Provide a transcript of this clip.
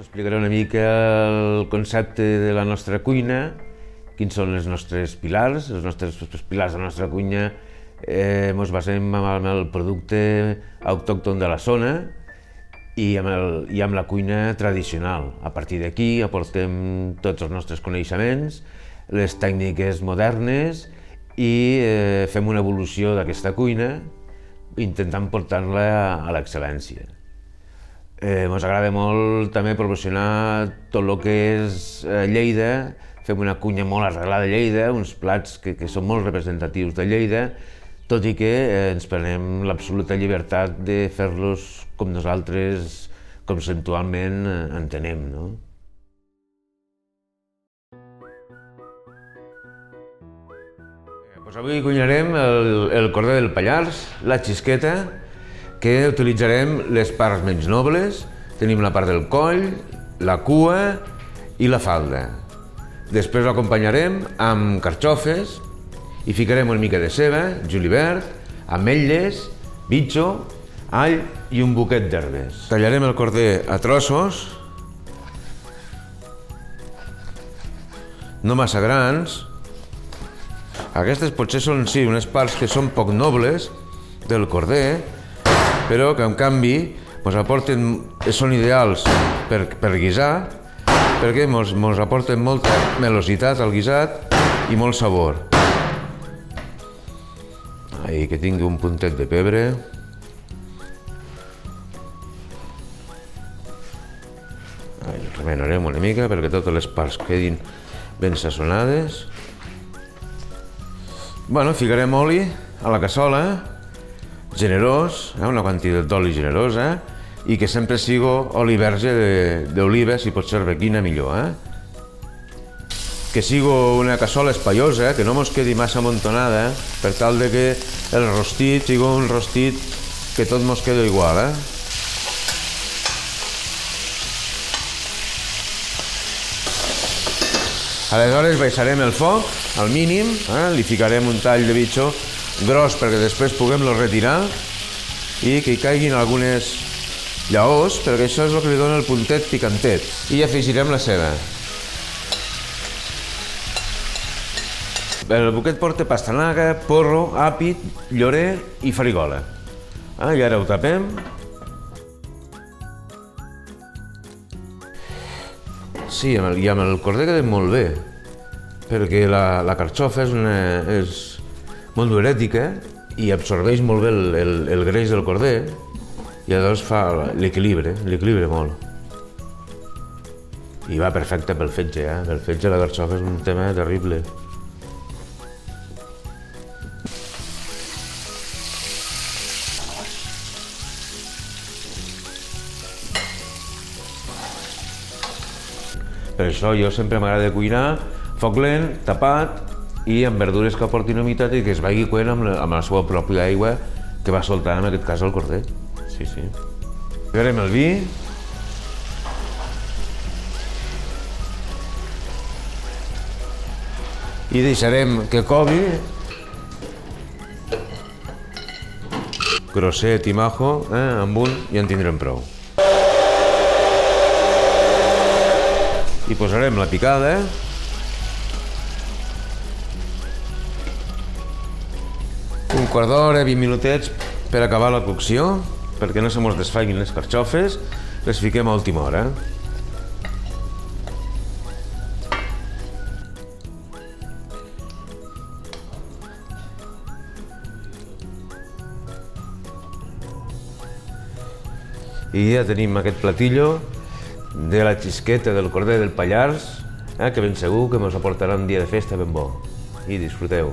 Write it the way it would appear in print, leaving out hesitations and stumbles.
Explicaré una mica el concepte de la nostra cuina, quins són els nostres pilars. Els pilars de la nostra cuina ens basem en el producte autòcton de la zona i amb la cuina tradicional. A partir d'aquí aportem tots els nostres coneixements, les tècniques modernes i fem una evolució d'aquesta cuina intentant portar-la a l'excel·lència. Ens agrada molt també promocionar tot el que és Lleida. Fem una cuina molt arreglada a Lleida, uns plats que són molt representatius de Lleida, tot i que ens prenem l'absoluta llibertat de fer-los com nosaltres conceptualment entenem, no? Avui cuinarem el corder del Pallars, la xisqueta, que utilitzarem les parts menys nobles. Tenim la part del coll, la cua i la falda. Després l'acompanyarem amb carxofes i ficarem una mica de ceba, julivert, ametlles, bitxo, all i un buquet d'herbes. Tallarem el corder a trossos, no massa grans. Aquestes potser són unes parts que són poc nobles del corder, però que en canvi són ideals per guisar, perquè ens aporten molta melositat al guisat i molt sabor. Que tingui un puntet de pebre. Remenarem una mica perquè totes les parts quedin ben sazonades. Ficarem oli a la cassola, generós, una quantitat d'oli generosa, i que sempre sigui oli verge d'oliva, si pot ser arbequina millor. Que sigui una cassola espaiosa, que no mos quedi massa amontonada, per tal que el rostit sigui un rostit que tot mos queda igual. Aleshores baixarem el foc al mínim, li ficarem un tall de bitxo gros perquè després puguem-lo retirar i que hi caiguin algunes llaors, perquè això és el que li dona el puntet picantet. I afegirem la ceba. El buquet porta pastanaga, porro, àpid, llorer i farigola. I ara ho tapem. Sí, i amb el corder queda molt bé, perquè la carxofa és molt diürètica i absorbeix molt bé el greix del corder i llavors fa l'equilibra molt. I va perfecte pel fetge, pel fetge la carxofa és un tema terrible. Per això jo sempre m'agrada cuinar foc lent, tapat i amb verdures que aportin humitat i que es vagi coent amb la seva pròpia aigua que va soltant, en aquest cas, el corder. Sí. Ficarem el vi. I deixarem que cogui. Grosset i majo, amb un ja en tindrem prou. I posarem la picada. Un quart d'hora, 20 minutets per acabar la cocció, perquè no se mos desfaiguin les carxofes, les fiquem a última hora. I ja tenim aquest platillo de la xisqueta del corder del Pallars, que ben segur que ens aportarà un dia de festa ben bo. I disfruteu.